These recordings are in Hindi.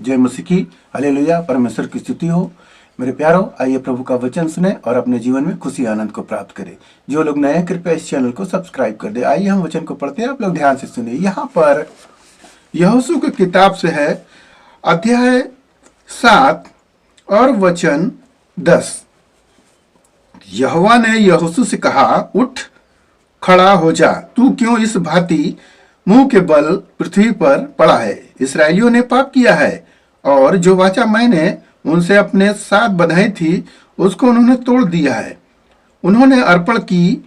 जय मसीह की। हालेलुया, परमेश्वर की स्तुति हो। मेरे प्यारों, आइए प्रभु का वचन सुने और अपने जीवन में खुशी आनंद को प्राप्त करें। जो लोग नए हैं, कृपया इस चैनल को सब्सक्राइब कर दे। आइए हम वचन को पढ़ते हैं, आप लोग ध्यान से सुनिए। यहाँ पर यहोशू की किताब से है, अध्याय 7 और वचन 10। यहोवा ने यहोशू से कहा, उठ खड़ा हो जा, तू क्यों इस भांति मुंह के बल पृथ्वी पर पड़ा है। इसराइलियों ने पाप किया है और जो वाचा मैंने उनसे अपने साथ बंधाई थी उसको उन्होंने तोड़ दिया है। उन्होंने अर्पण की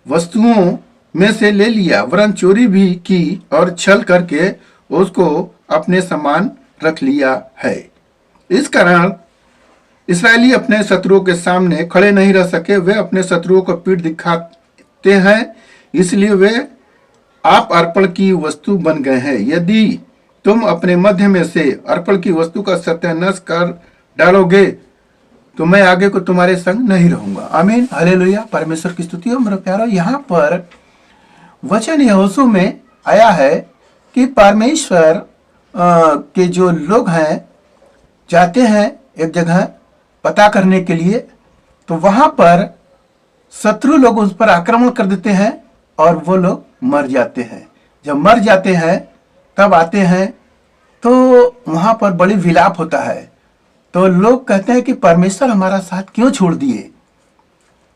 वस्तुओं में से ले लिया, वरन चोरी भी की और छल करके उसको अपने समान रख लिया है। इस कारण इसराइली अपने शत्रुओं के सामने खड़े नहीं रह सके। वे अपने शत्रुओं को पीठ दिखाते हैं, इसलिए वे आप अर्पण की वस्तु बन गए हैं। यदि तुम अपने मध्य में से अर्पण की वस्तु का सत्यानाश कर डालोगे तो मैं आगे को तुम्हारे संग नहीं रहूंगा। आमीन, हालेलुया, परमेश्वर की स्तुति हो। मेरे प्यारो, यहाँ पर वचन यहोशू में आया है कि परमेश्वर के जो लोग हैं जाते हैं एक जगह पता करने के लिए, तो वहां पर शत्रु लोग उस पर आक्रमण कर देते हैं और वो लोग मर जाते हैं। जब मर जाते हैं तब आते हैं तो वहां पर बड़ी विलाप होता है। तो लोग कहते हैं कि परमेश्वर हमारा साथ क्यों छोड़ दिए।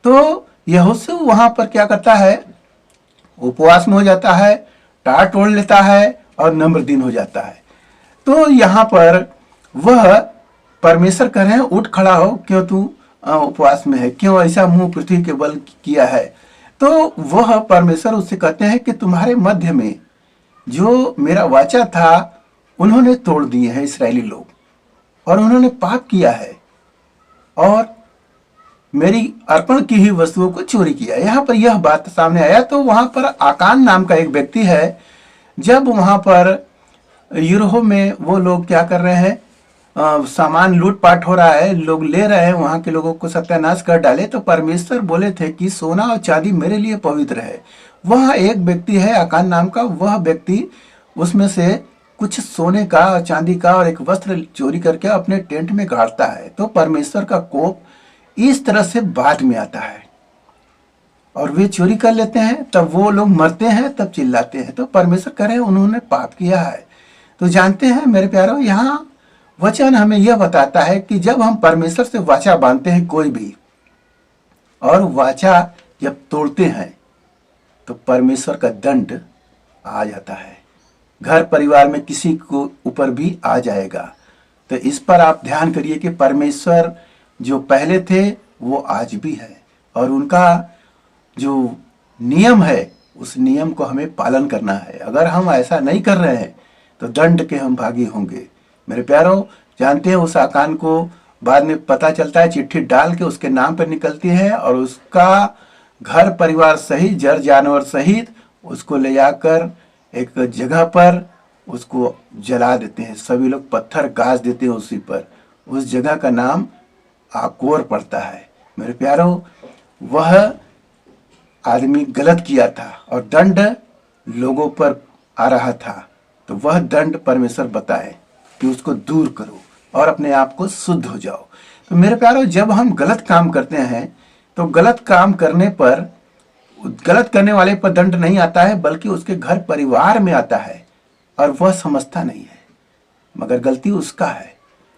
तो यहोशू वहां पर क्या करता है, उपवास में हो जाता है, टाट ओढ़ लेता है और नम्र दिन हो जाता है। तो यहाँ पर वह परमेश्वर कह रहे हैं, उठ खड़ा हो, क्यों तू उपवास में है, क्यों ऐसा मुंह पृथ्वी के बल किया है। तो वह परमेश्वर उससे कहते हैं कि तुम्हारे मध्य में जो मेरा वाचा था उन्होंने तोड़ दिए हैं इसराइली लोग, और उन्होंने पाप किया है और मेरी अर्पण की ही वस्तुओं को चोरी किया। यहाँ पर यह बात सामने आया तो वहां पर आकान नाम का एक व्यक्ति है। जब वहां पर यूरोप में वो लोग क्या कर रहे हैं, सामान लूटपाट हो रहा है, लोग ले रहे हैं, वहां के लोगों को सत्यानाश कर डाले, तो परमेश्वर बोले थे कि सोना और चांदी मेरे लिए पवित्र है। वह एक व्यक्ति है आकान नाम का, वह व्यक्ति उसमें से कुछ सोने का और चांदी का और एक वस्त्र चोरी करके अपने टेंट में गाड़ता है। तो परमेश्वर का कोप इस तरह से बाद में आता है और वे चोरी कर लेते हैं, तब वो लोग मरते हैं, तब चिल्लाते हैं। तो परमेश्वर कह रहे हैं उन्होंने पाप किया है। तो जानते हैं मेरे प्यारों, यहाँ वचन हमें यह बताता है कि जब हम परमेश्वर से वाचा बांधते हैं कोई भी, और वाचा जब तोड़ते हैं तो परमेश्वर का दंड आ जाता है। घर परिवार में किसी को ऊपर भी आ जाएगा। तो इस पर आप ध्यान करिए कि परमेश्वर जो पहले थे वो आज भी है, और उनका जो नियम है उस नियम को हमें पालन करना है। अगर हम ऐसा नहीं कर रहे हैं तो दंड के हम भागी होंगे। मेरे प्यारों, जानते हैं उस आकान को बाद में पता चलता है, चिट्ठी डाल के उसके नाम पर निकलती है और उसका घर परिवार सहित जर जानवर सहित उसको ले जाकर एक जगह पर उसको जला देते हैं। सभी लोग पत्थर गाज देते हैं उसी पर। उस जगह का नाम आकोर पड़ता है। मेरे प्यारों, वह आदमी गलत किया था और दंड लोगों पर आ रहा था, तो वह दंड परमेश्वर बताए कि उसको दूर करो और अपने आप को शुद्ध हो जाओ। तो मेरे प्यारों, जब हम गलत काम करते हैं तो गलत काम करने पर, गलत करने वाले पर दंड नहीं आता है, बल्कि उसके घर परिवार में आता है और वह समझता नहीं है, मगर गलती उसका है।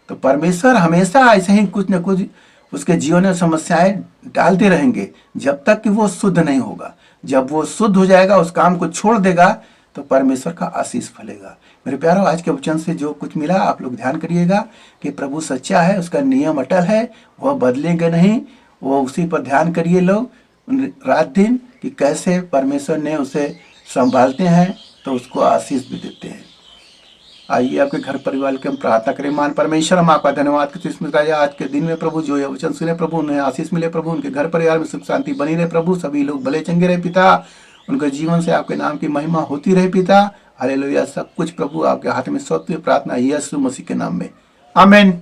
तो परमेश्वर हमेशा ऐसे ही कुछ न कुछ उसके जीवन में समस्याएं डालते रहेंगे जब तक कि वो शुद्ध नहीं होगा। जब वो शुद्ध हो जाएगा, उस काम को छोड़ देगा, तो परमेश्वर का आशीष फलेगा। मेरे प्यारों, आज के वचन से जो कुछ मिला आप लोग ध्यान करिएगा कि प्रभु सच्चा है, उसका नियम अटल है, वह बदलेंगे नहीं। वो उसी पर ध्यान करिए लोग रात दिन कि कैसे परमेश्वर ने उसे संभालते हैं तो उसको आशीष भी देते हैं। आइए आपके घर परिवार के हम प्रार्थना करें। मान परमेश्वर, हम आपका धन्यवाद करते हैं आज के दिन में प्रभु जो ये वचन सुने, प्रभु उन्हें आशीष मिले, प्रभु उनके घर परिवार में सुख शांति बनी रहे, प्रभु सभी लोग भले चंगे रहे पिता, उनके जीवन से आपके नाम की महिमा होती रहे पिता। हालेलुया, सब कुछ प्रभु आपके हाथ में सौंपते प्रार्थना यीशु मसीह के नाम में, आमीन।